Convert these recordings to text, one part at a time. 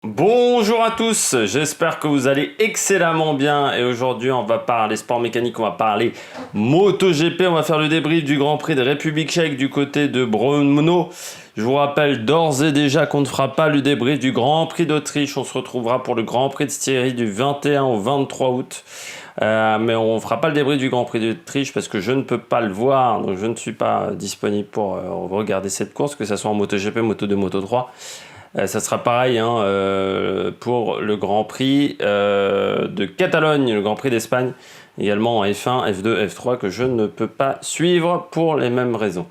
Bonjour à tous, j'espère que vous allez excellemment bien et aujourd'hui on va parler sport mécanique, on va parler MotoGP, on va faire le débrief du Grand Prix de République tchèque du côté de Brno. Je vous rappelle d'ores et déjà qu'on ne fera pas le débrief du Grand Prix d'Autriche, on se retrouvera pour le Grand Prix de Styrie du 21 au 23 août. Mais on ne fera pas le débrief du Grand Prix d'Autriche parce que je ne peux pas le voir, donc je ne suis pas disponible pour regarder cette course, que ce soit en MotoGP, Moto2, Moto3. Ça sera pareil pour le Grand Prix de Catalogne, le Grand Prix d'Espagne, également en F1, F2, F3, que je ne peux pas suivre pour les mêmes raisons.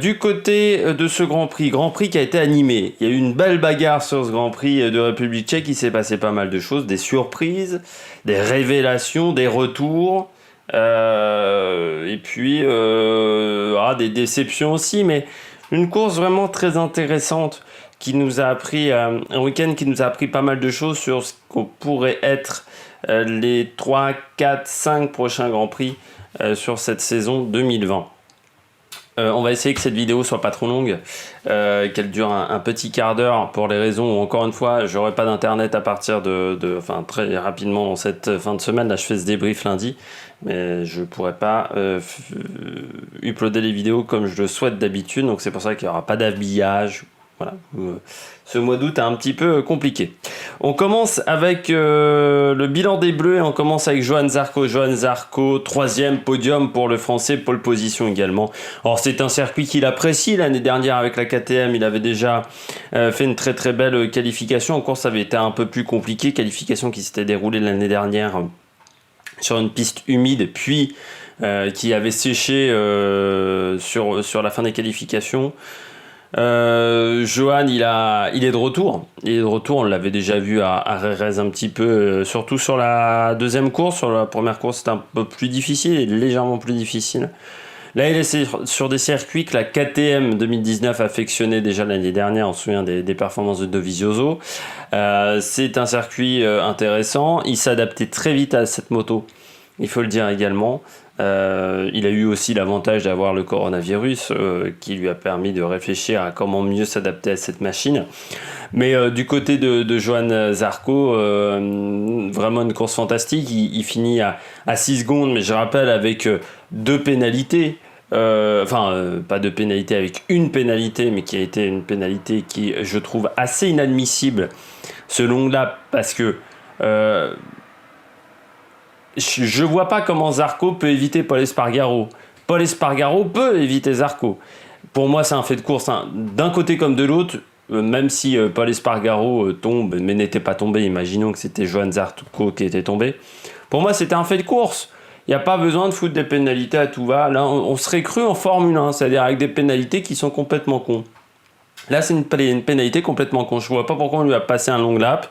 Du côté de ce Grand Prix qui a été animé, il y a eu une belle bagarre sur ce Grand Prix de République tchèque, il s'est passé pas mal de choses, des surprises, des révélations, des retours, et puis des déceptions aussi, mais une course vraiment très intéressante qui nous a appris, un week-end qui nous a appris pas mal de choses sur ce qu'on pourrait être les 3, 4, 5 prochains Grands Prix sur cette saison 2020. On va essayer que cette vidéo soit pas trop longue, qu'elle dure un petit quart d'heure pour les raisons où, encore une fois, j'aurai pas d'internet à partir enfin très rapidement dans cette fin de semaine. Là, je fais ce débrief lundi, mais je pourrai pas uploader les vidéos comme je le souhaite d'habitude, donc c'est pour ça qu'il n'y aura pas d'habillage. Voilà. Ce mois d'août est un petit peu compliqué. On commence avec le bilan des Bleus et on commence avec Johann Zarco. Johann Zarco, 3e podium pour le Français, pole position également. Alors c'est un circuit qu'il apprécie. L'année dernière avec la KTM, il avait déjà fait une très très belle qualification. En course, ça avait été un peu plus compliqué. Qualification qui s'était déroulée l'année dernière sur une piste humide, puis qui avait séché sur la fin des qualifications. Johan, il est de retour. Il est de retour. On l'avait déjà vu à Jerez un petit peu, surtout sur la deuxième course. Sur la première course, c'était un peu plus difficile, légèrement plus difficile. Là, il est sur des circuits que la KTM 2019 affectionnait déjà l'année dernière. On se souvient des performances de Dovizioso. C'est un circuit intéressant. Il s'est adapté très vite à cette moto. Il faut le dire également. Il a eu aussi l'avantage d'avoir le coronavirus qui lui a permis de réfléchir à comment mieux s'adapter à cette machine. Mais du côté de Johann Zarco, vraiment une course fantastique. Il finit à 6 secondes, mais je rappelle avec 2 pénalités. Pas de pénalité avec une pénalité, mais qui a été une pénalité qui, je trouve, assez inadmissible ce long lap parce que je vois pas comment Zarco peut éviter Pol Espargaro. Pol Espargaro peut éviter Zarco. Pour moi, c'est un fait de course, hein. D'un côté comme de l'autre, même si Pol Espargaro tombe, mais n'était pas tombé, imaginons que c'était Johann Zarco qui était tombé. Pour moi, c'était un fait de course. Il n'y a pas besoin de foutre des pénalités à tout va. Là, on serait cru en Formule 1, c'est-à-dire avec des pénalités qui sont complètement cons. Là, c'est une pénalité complètement con. Je vois pas pourquoi on lui a passé un long lap.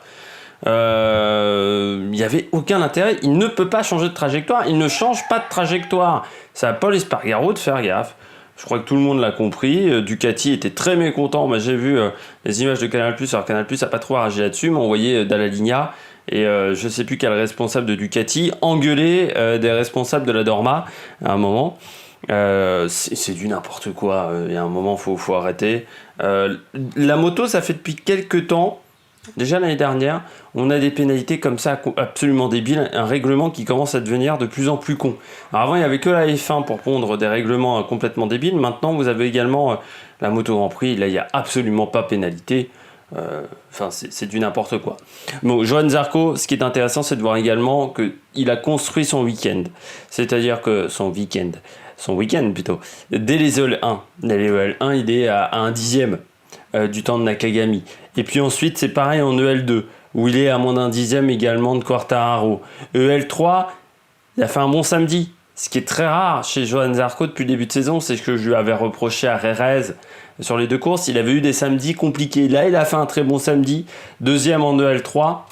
Il n'y avait aucun intérêt. Il ne peut pas changer de trajectoire. Il ne change pas de trajectoire. C'est à Pol Espargaro de faire gaffe. Je crois que tout le monde l'a compris. Ducati était très mécontent. Moi, j'ai vu les images de Canal+. Alors Canal+ n'a pas trop réagi là-dessus, mais on voyait Dalla Linea et je ne sais plus quel responsable de Ducati engueuler des responsables de la Dorma à un moment. C'est du n'importe quoi. Il y a un moment, faut arrêter. La moto, ça fait depuis quelques temps. Déjà l'année dernière, on a des pénalités comme ça absolument débiles, un règlement qui commence à devenir de plus en plus con. Alors avant, il n'y avait que la F1 pour pondre des règlements complètement débiles. Maintenant, vous avez également la Moto Grand Prix. Là, il n'y a absolument pas pénalité. C'est du n'importe quoi. Bon, Johann Zarco, ce qui est intéressant, c'est de voir également qu'il a construit son week-end. C'est-à-dire que son week-end plutôt, dès les EL1. Dès les EL1, il est à 1/10 du temps de Nakagami. Et puis ensuite, c'est pareil en EL2, où il est à moins d'1/10 également de Quartararo. EL3, il a fait un bon samedi. Ce qui est très rare chez Johann Zarco depuis le début de saison, c'est ce que je lui avais reproché à Jerez sur les 2 courses. Il avait eu des samedis compliqués. Là, il a fait un très bon samedi. 2e en EL3.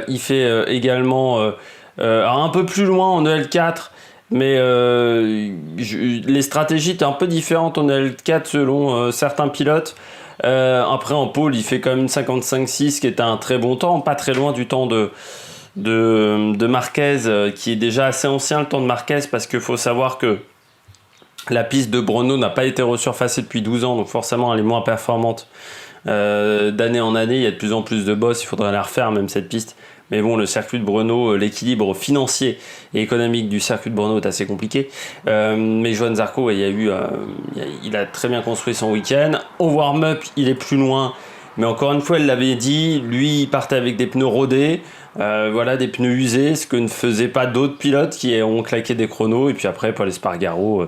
Il fait également un peu plus loin en EL4. Mais les stratégies étaient un peu différentes en L4 selon certains pilotes. Après en pole, il fait quand même 55,6 qui est un très bon temps, pas très loin du temps de Marquez, qui est déjà assez ancien le temps de Marquez, parce qu'il faut savoir que la piste de Brno n'a pas été resurfacée depuis 12 ans, donc forcément elle est moins performante d'année en année, il y a de plus en plus de bosses, il faudrait la refaire même cette piste. Mais bon, le circuit de Brno, l'équilibre financier et économique du circuit de Brno est assez compliqué. Mais Johan Zarco, il a très bien construit son week-end. Au warm-up, il est plus loin. Mais encore une fois, elle l'avait dit, lui, il partait avec des pneus rodés. Des pneus usés, ce que ne faisaient pas d'autres pilotes qui ont claqué des chronos. Et puis après, Paul Espargaro,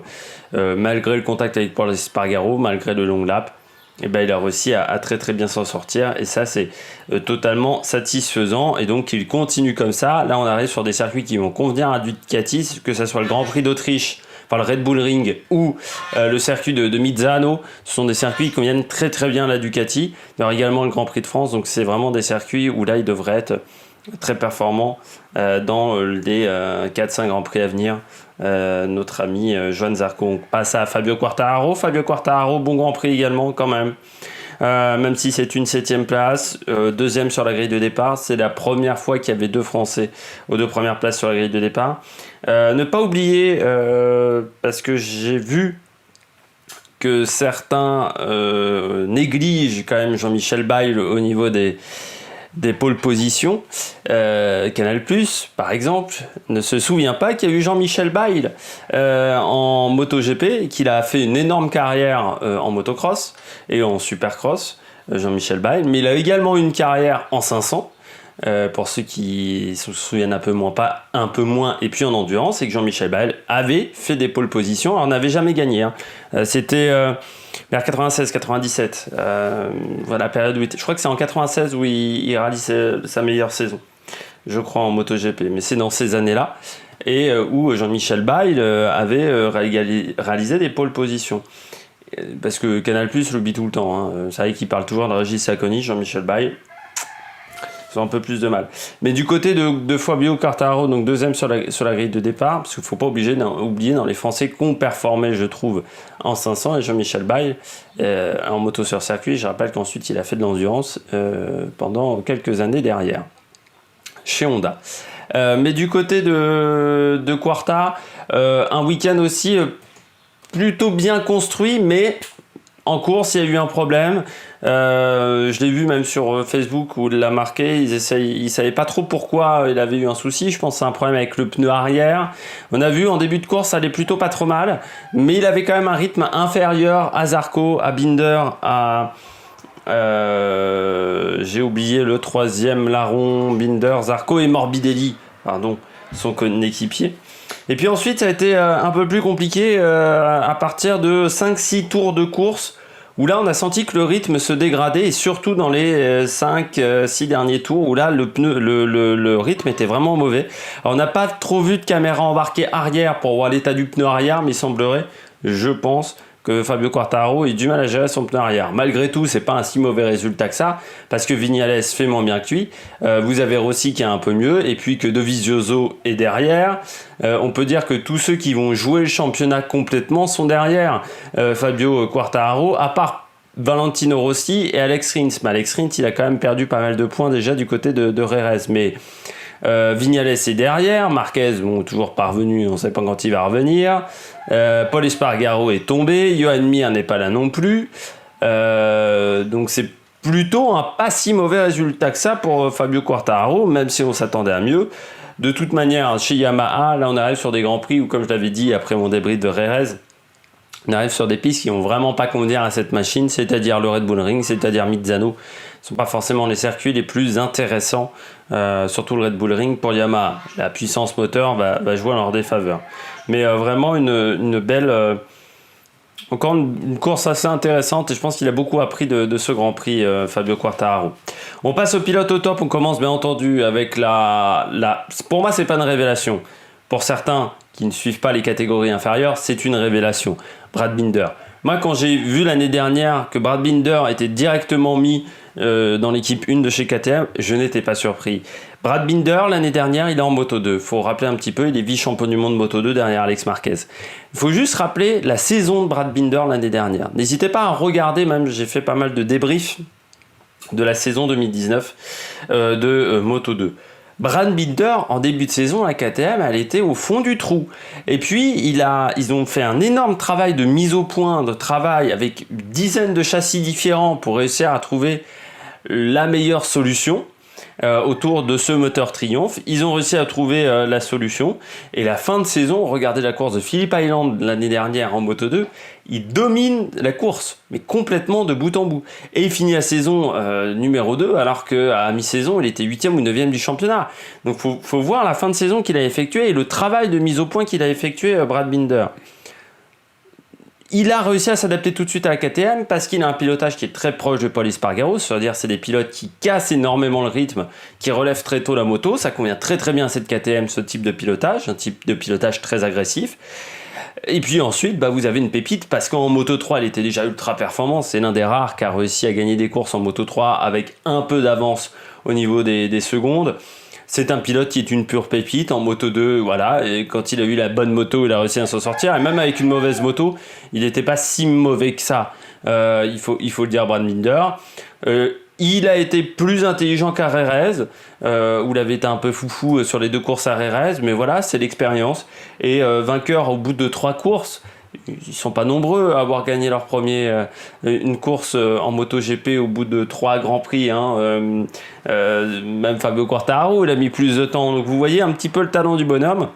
malgré le contact avec Paul Espargaro, malgré le long lap, il a réussi à très très bien s'en sortir. Et ça, c'est totalement satisfaisant. Et donc, il continue comme ça. Là, on arrive sur des circuits qui vont convenir à Ducati, que ce soit le Grand Prix d'Autriche, le Red Bull Ring ou le circuit de Misano. Ce sont des circuits qui conviennent très très bien à la Ducati. Il y aura également le Grand Prix de France. Donc, c'est vraiment des circuits où là, il devrait être très performant dans les 4-5 Grands Prix à venir. Notre ami Johan Zarco. On passe à Fabio Quartararo. Fabio Quartararo, bon Grand Prix également quand même. Même si c'est une 7e place, deuxième sur la grille de départ. C'est la première fois qu'il y avait 2 Français aux 2 premières places sur la grille de départ. Ne pas oublier, parce que j'ai vu que certains négligent quand même Jean-Michel Bayle au niveau des pôles positions. Canal+, par exemple, ne se souvient pas qu'il y a eu Jean-Michel Bayle en MotoGP et qu'il a fait une énorme carrière en motocross et en supercross, Jean-Michel Bayle, mais il a également eu une carrière en 500. Pour ceux qui se souviennent un peu moins, et puis en endurance, c'est que Jean-Michel Bayle avait fait des pôles positions, alors n'avait jamais gagné. C'était vers 96-97, la période où je crois que c'est en 96 où il réalise sa meilleure saison, je crois, en MotoGP, mais c'est dans ces années-là, et où Jean-Michel Bayle avait réalisé des pôles positions. Parce que Canal+ l'oublie tout le temps. C'est vrai qu'il parle toujours de Régis Sacconi, Jean-Michel Bayle. Ils ont un peu plus de mal. Mais du côté de Fabio Quartararo, donc deuxième sur la grille de départ, parce qu'il ne faut pas oublier dans les Français qui ont performé, je trouve, en 500, et Jean-Michel Bayle en moto sur circuit. Je rappelle qu'ensuite il a fait de l'endurance pendant quelques années derrière, chez Honda. Mais du côté de Quarta, un week-end aussi plutôt bien construit, mais en course, il y a eu un problème. Je l'ai vu même sur Facebook où il l'a marqué. Il ne savait pas trop pourquoi il avait eu un souci. Je pense que c'est un problème avec le pneu arrière. On a vu en début de course, ça allait plutôt pas trop mal. Mais il avait quand même un rythme inférieur à Zarco, à Binder, à... j'ai oublié le 3e larron, Binder, Zarco et Morbidelli, son équipier. Et puis ensuite, ça a été un peu plus compliqué à partir de 5-6 tours de course, où là, on a senti que le rythme se dégradait, et surtout dans les 5-6 derniers tours, où là, le rythme était vraiment mauvais. Alors, on n'a pas trop vu de caméra embarquée arrière pour voir l'état du pneu arrière, mais il semblerait, je pense, que Fabio Quartararo ait du mal à gérer son pneu arrière. Malgré tout, c'est pas un si mauvais résultat que ça, parce que Vignales fait moins bien que lui. Vous avez Rossi qui est un peu mieux, et puis que Dovizioso est derrière. On peut dire que tous ceux qui vont jouer le championnat complètement sont derrière Fabio Quartararo, à part Valentino Rossi et Alex Rins. Mais Alex Rins, il a quand même perdu pas mal de points déjà du côté de Jerez. Mais Vignales est derrière, Marquez, toujours pas revenu, on ne sait pas quand il va revenir. Paul Espargaro est tombé, Johan Mir n'est pas là non plus. Donc c'est plutôt un pas si mauvais résultat que ça pour Fabio Quartararo, même si on s'attendait à mieux. De toute manière, chez Yamaha, là on arrive sur des grands prix où, comme je l'avais dit après mon débrief de Jerez, on arrive sur des pistes qui vont vraiment pas convenir à cette machine, c'est-à-dire le Red Bull Ring, c'est-à-dire Misano. Ce ne sont pas forcément les circuits les plus intéressants, surtout le Red Bull Ring pour Yamaha. La puissance moteur va jouer en leur défaveur. Mais vraiment une belle... encore une course assez intéressante, et je pense qu'il a beaucoup appris de ce Grand Prix, Fabio Quartararo. On passe au pilote au top, on commence bien entendu avec pour moi, c'est pas une révélation. Pour certains qui ne suivent pas les catégories inférieures, c'est une révélation. Brad Binder. Moi, quand j'ai vu l'année dernière que Brad Binder était directement mis dans l'équipe 1 de chez KTM, je n'étais pas surpris. Brad Binder, l'année dernière, il est en Moto 2. Il faut rappeler un petit peu, il est vice-champion du monde Moto 2 derrière Alex Marquez. Il faut juste rappeler la saison de Brad Binder l'année dernière. N'hésitez pas à regarder, même j'ai fait pas mal de débriefs de la saison 2019 de Moto 2. Brad Binder, en début de saison, la KTM, elle était au fond du trou. Et puis, ils ont fait un énorme travail de mise au point, de travail avec une dizaine de châssis différents pour réussir à trouver la meilleure solution autour de ce moteur Triumph. Ils ont réussi à trouver la solution. Et la fin de saison, regardez la course de Phillip Island l'année dernière en Moto 2, il domine la course, mais complètement de bout en bout. Et il finit la saison numéro 2, alors qu'à mi-saison, il était 8e ou 9e du championnat. Donc il faut voir la fin de saison qu'il a effectué et le travail de mise au point qu'il a effectué Brad Binder. Il a réussi à s'adapter tout de suite à la KTM parce qu'il a un pilotage qui est très proche de Paul Espargaro, c'est-à-dire c'est des pilotes qui cassent énormément le rythme, qui relèvent très tôt la moto, ça convient très très bien à cette KTM, ce type de pilotage, un type de pilotage très agressif. Et puis ensuite, vous avez une pépite parce qu'en Moto 3, elle était déjà ultra performante, c'est l'un des rares qui a réussi à gagner des courses en Moto 3 avec un peu d'avance au niveau des secondes. C'est un pilote qui est une pure pépite en Moto 2, voilà, et quand il a eu la bonne moto, il a réussi à s'en sortir, et même avec une mauvaise moto, il n'était pas si mauvais que ça, il faut le dire, Brad Binder. Il a été plus intelligent qu'à Rérez, où il avait été un peu foufou sur les 2 courses à Rérez, mais voilà, c'est l'expérience, et vainqueur au bout de 3 courses. Ils sont pas nombreux à avoir gagné leur une course en MotoGP au bout de 3 grands prix. Même Fabio Quartararo, il a mis plus de temps. Donc vous voyez un petit peu le talent du bonhomme.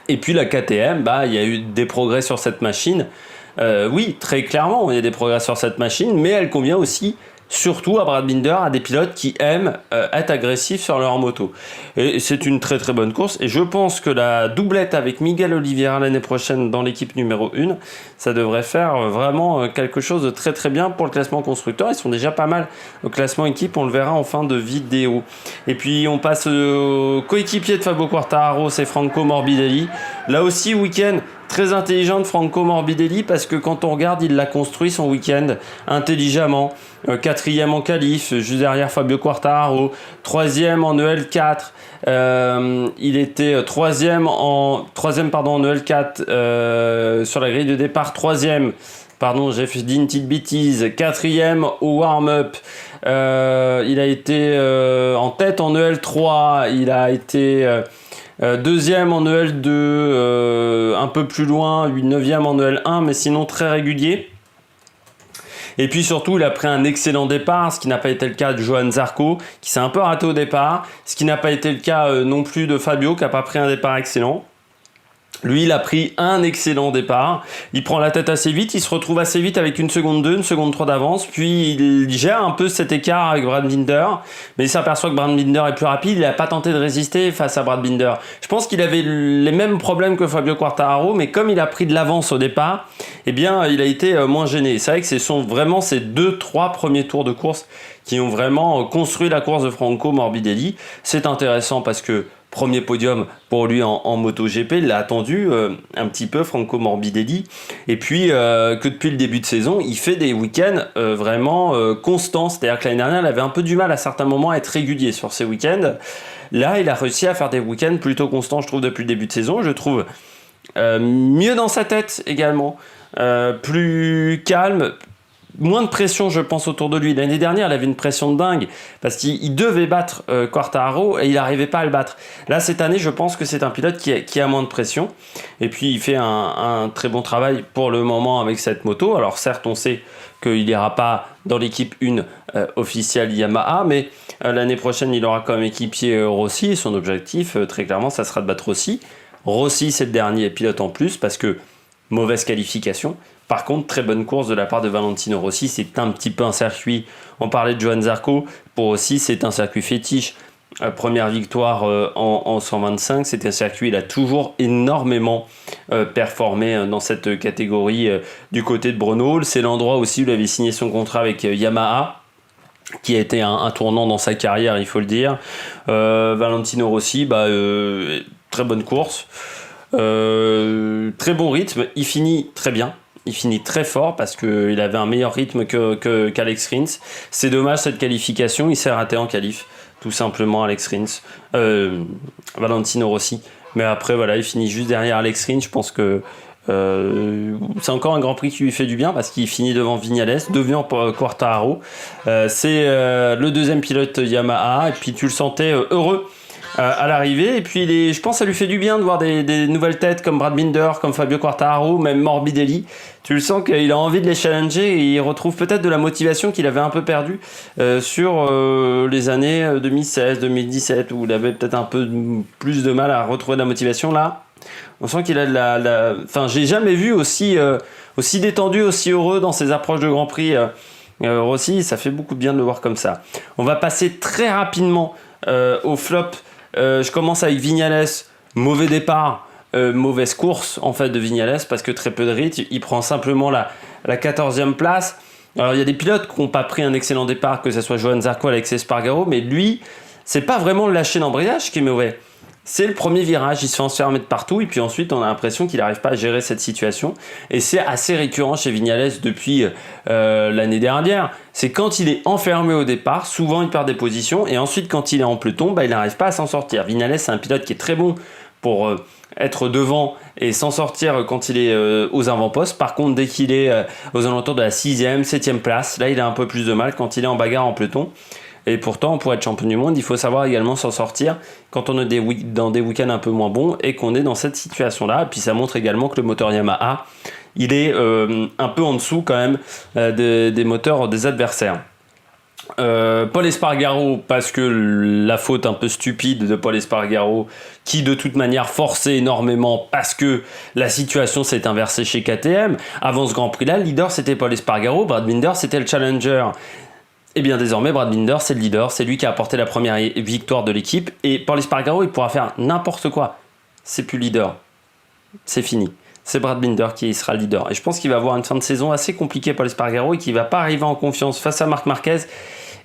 Et puis la KTM, il y a eu des progrès sur cette machine. Oui, très clairement, il y a des progrès sur cette machine, mais elle convient aussi surtout à Brad Binder, à des pilotes qui aiment être agressifs sur leur moto. Et c'est une très très bonne course. Et je pense que la doublette avec Miguel Oliveira l'année prochaine dans l'équipe numéro 1, ça devrait faire vraiment quelque chose de très très bien pour le classement constructeur. Ils sont déjà pas mal au classement équipe, on le verra en fin de vidéo. Et puis on passe au coéquipier de Fabio Quartararo, c'est Franco Morbidelli. Là aussi, week-end très intelligent de Franco Morbidelli parce que quand on regarde, il l'a construit son week-end intelligemment. 4e en qualif, juste derrière Fabio Quartararo. 3e en EL4. Il était 3e en EL4 sur la grille de départ. 3e, pardon, j'ai dit une petite bêtise. 4e au warm-up. Il a été en tête en EL3. Il a été... 2e en EL2, un peu plus loin, 9e en EL1, mais sinon très régulier. Et puis surtout, il a pris un excellent départ, ce qui n'a pas été le cas de Johann Zarco, qui s'est un peu raté au départ, ce qui n'a pas été le cas non plus de Fabio, qui n'a pas pris un départ excellent. Lui, il a pris un excellent départ. Il prend la tête assez vite. Il se retrouve assez vite avec une seconde 2, une seconde 3 d'avance. Puis, il gère un peu cet écart avec Brad Binder. Mais il s'aperçoit que Brad Binder est plus rapide. Il n'a pas tenté de résister face à Brad Binder. Je pense qu'il avait les mêmes problèmes que Fabio Quartararo. Mais comme il a pris de l'avance au départ, il a été moins gêné. C'est vrai que ce sont vraiment ces 2-3 premiers tours de course qui ont vraiment construit la course de Franco Morbidelli. C'est intéressant parce que premier podium pour lui en MotoGP, il l'a attendu un petit peu, Franco Morbidelli. Et puis que depuis le début de saison, il fait des week-ends vraiment constants. C'est-à-dire que l'année dernière, il avait un peu du mal à certains moments à être régulier sur ses week-ends. Là, il a réussi à faire des week-ends plutôt constants, je trouve, depuis le début de saison. Je trouve mieux dans sa tête également, plus calme, moins de pression, je pense, autour de lui. L'année dernière, il avait une pression de dingue parce qu'il devait battre Quartararo et il n'arrivait pas à le battre. Là, cette année, je pense que c'est un pilote qui a moins de pression. Et puis, il fait un très bon travail pour le moment avec cette moto. Alors, certes, on sait qu'il n'ira pas dans l'équipe 1 officielle Yamaha, mais l'année prochaine, il aura comme équipier Rossi. Et son objectif, très clairement, ça sera de battre Rossi. Rossi, c'est le dernier pilote en plus parce que mauvaise qualification. Par contre, très bonne course de la part de Valentino Rossi. C'est un petit peu un circuit. On parlait de Johann Zarco. Pour Rossi, c'est un circuit fétiche. Première victoire en 125. C'est un circuit. Il a toujours énormément performé dans cette catégorie du côté de Brno. C'est l'endroit aussi où il avait signé son contrat avec Yamaha, qui a été un tournant dans sa carrière, il faut le dire. Valentino Rossi, très bonne course. Très bon rythme. Il finit très bien. Il finit très fort parce qu'il avait un meilleur rythme qu'Alex Rins. C'est dommage cette qualification, il s'est raté en qualif, tout simplement Alex Rins. Valentino Rossi. Mais après, voilà, il finit juste derrière Alex Rins. Je pense que c'est encore un Grand Prix qui lui fait du bien parce qu'il finit devant Viñales, devant Quartararo. C'est le deuxième pilote Yamaha et puis tu le sentais heureux à l'arrivée. Et puis je pense que ça lui fait du bien de voir des nouvelles têtes comme Brad Binder, comme Fabio Quartararo, même Morbidelli. Tu le sens qu'il a envie de les challenger et il retrouve peut-être de la motivation qu'il avait un peu perdue sur les années 2016, 2017 où il avait peut-être un peu plus de mal à retrouver de la motivation. Là, on sent qu'il a de la... Enfin, j'ai jamais vu aussi détendu, aussi heureux dans ses approches de Grand Prix. Rossi, ça fait beaucoup de bien de le voir comme ça. On va passer très rapidement au flop. Je commence avec Viñales, mauvais départ, mauvaise course en fait de Viñales parce que très peu de rythme. Il prend simplement la 14e place. Alors il y a des pilotes qui n'ont pas pris un excellent départ, que ce soit Johan Zarco, Aleix Espargaro, mais lui, c'est pas vraiment le lâcher d'embrayage qui est mauvais. C'est le premier virage, il se fait enfermer de partout et puis ensuite on a l'impression qu'il n'arrive pas à gérer cette situation. Et c'est assez récurrent chez Viñales depuis l'année dernière. C'est quand il est enfermé au départ, souvent il perd des positions et ensuite quand il est en peloton, il n'arrive pas à s'en sortir. Viñales c'est un pilote qui est très bon pour être devant et s'en sortir quand il est aux avant-postes. Par contre dès qu'il est aux alentours de la 6e, 7e place, là il a un peu plus de mal quand il est en bagarre en peloton. Et pourtant, pour être champion du monde, il faut savoir également s'en sortir quand on est dans des week-ends un peu moins bons et qu'on est dans cette situation-là. Et puis ça montre également que le moteur Yamaha, il est un peu en dessous quand même des moteurs des adversaires. Paul Espargaro, parce que la faute un peu stupide de Paul Espargaro, qui de toute manière forçait énormément parce que la situation s'est inversée chez KTM. Avant ce Grand Prix-là, le leader c'était Paul Espargaro, Brad Binder c'était le challenger. Et bien désormais, Brad Binder, c'est le leader, c'est lui qui a apporté la première victoire de l'équipe. Et Paul Espargaro, il pourra faire n'importe quoi. C'est plus leader. C'est fini. C'est Brad Binder qui sera le leader. Et je pense qu'il va avoir une fin de saison assez compliquée, Paul Espargaro, et qu'il ne va pas arriver en confiance face à Marc Marquez.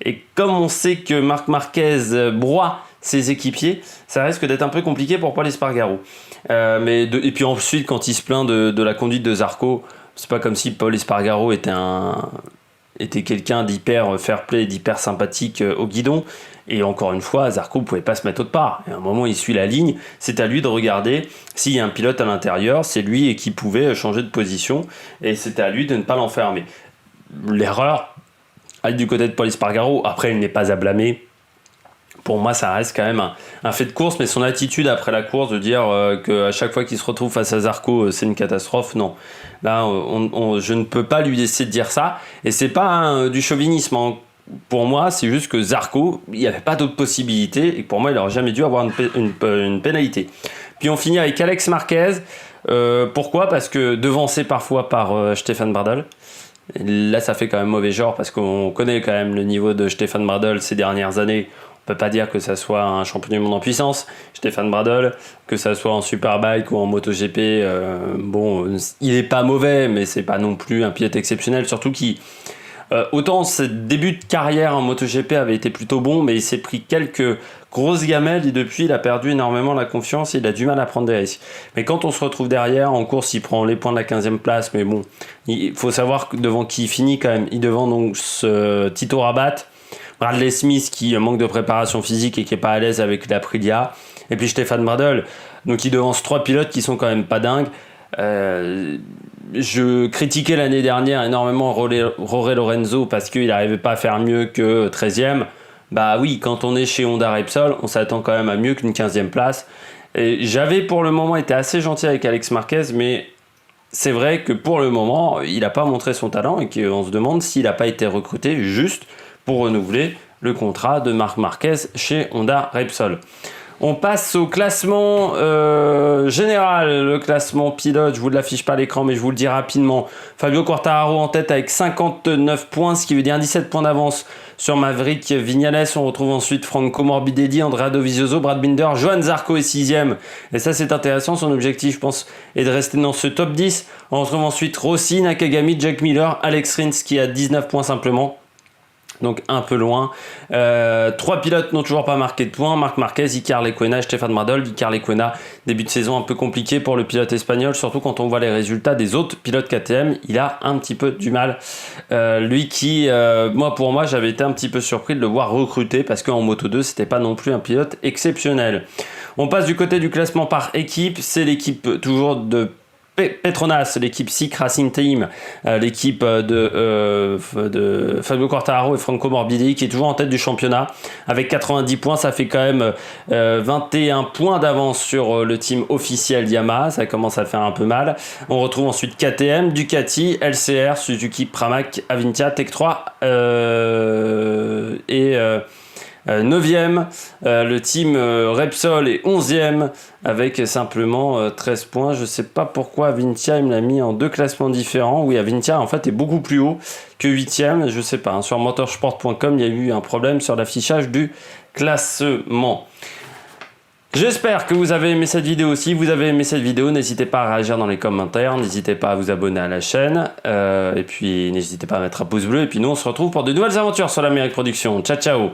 Et comme on sait que Marc Marquez broie ses équipiers, ça risque d'être un peu compliqué pour Paul Espargaro. Et puis ensuite, quand il se plaint de la conduite de Zarco, c'est pas comme si Paul Espargaro était quelqu'un d'hyper fair-play, d'hyper sympathique au guidon. Et encore une fois, Zarco ne pouvait pas se mettre autre part. Et à un moment, il suit la ligne. C'est à lui de regarder s'il y a un pilote à l'intérieur. C'est lui qui pouvait changer de position. Et c'était à lui de ne pas l'enfermer. L'erreur, elle est du côté de Paul Espargaro. Après, il n'est pas à blâmer. Pour moi, ça reste quand même un fait de course, mais son attitude après la course de dire qu'à chaque fois qu'il se retrouve face à Zarco, c'est une catastrophe, non. Là, je ne peux pas lui laisser de dire ça, et c'est pas du chauvinisme. Hein. Pour moi, c'est juste que Zarco, il n'y avait pas d'autre possibilité, et pour moi, il n'aurait jamais dû avoir une pénalité. Puis on finit avec Alex Marquez. Pourquoi ? Parce que devancé parfois par Stefan Bradl. Là, ça fait quand même mauvais genre, parce qu'on connaît quand même le niveau de Stefan Bradl ces dernières années. On peut pas dire que ça soit un champion du monde en puissance, Stefan Bradl, que ça soit en Superbike ou en MotoGP. Il est pas mauvais, mais c'est pas non plus un pilote exceptionnel. Surtout qu'il, autant ses débuts de carrière en MotoGP avaient été plutôt bons, mais il s'est pris quelques grosses gamelles et depuis il a perdu énormément la confiance et il a du mal à prendre des risques. Mais quand on se retrouve derrière, en course, il prend les points de la 15e place, mais bon, il faut savoir devant qui il finit quand même. Il devant donc ce Tito Rabat, Bradley Smith qui manque de préparation physique et qui est pas à l'aise avec l'Aprilia, et puis Stefan Bradl, donc il devance 3 pilotes qui sont quand même pas dingues. Je critiquais l'année dernière énormément Jorge Lorenzo parce qu'il n'arrivait pas à faire mieux que 13e. Bah oui, quand on est chez Honda Repsol, on s'attend quand même à mieux qu'une 15e place. Et j'avais pour le moment été assez gentil avec Alex Marquez, mais c'est vrai que pour le moment, il n'a pas montré son talent et qu'on se demande s'il n'a pas été recruté juste pour renouveler le contrat de Marc Marquez chez Honda Repsol. On passe au classement général, le classement pilote. Je vous l'affiche pas à l'écran, mais je vous le dis rapidement. Fabio Quartararo en tête avec 59 points, ce qui veut dire 17 points d'avance sur Maverick Viñales. On retrouve ensuite Franco Morbidelli, Andrea Dovizioso, Brad Binder, Johan Zarco est 6e. Et ça, c'est intéressant. Son objectif, je pense, est de rester dans ce top 10. On retrouve ensuite Rossi, Nakagami, Jack Miller, Alex Rins qui a 19 points simplement. Donc un peu loin. 3 pilotes n'ont toujours pas marqué de points. Marc Marquez, Iker Lecuona et Stefan Bradl. Iker Lecuona, début de saison un peu compliqué pour le pilote espagnol, surtout quand on voit les résultats des autres pilotes KTM. Il a un petit peu du mal. Lui qui, pour moi, j'avais été un petit peu surpris de le voir recruter parce qu'en Moto2, c'était pas non plus un pilote exceptionnel. On passe du côté du classement par équipe. C'est l'équipe toujours de Petronas, l'équipe SIC Racing Team, l'équipe de Fabio Quartararo et Franco Morbidelli qui est toujours en tête du championnat avec 90 points. Ça fait quand même 21 points d'avance sur le team officiel Yamaha. Ça commence à faire un peu mal. On retrouve ensuite KTM, Ducati, LCR, Suzuki, Pramac, Avintia, Tech 3 et 9e, le team Repsol est 11e avec simplement 13 points. Je sais pas pourquoi Avintia il me l'a mis en 2 classements différents. Oui, Avintia en fait est beaucoup plus haut que 8e. Je sais pas, hein. Sur motorsport.com il y a eu un problème sur l'affichage du classement. J'espère que vous avez aimé cette vidéo. Si vous avez aimé cette vidéo, n'hésitez pas à réagir dans les commentaires, n'hésitez pas à vous abonner à la chaîne, et puis n'hésitez pas à mettre un pouce bleu. Et puis nous, on se retrouve pour de nouvelles aventures sur l'Amérique Production. Ciao, ciao!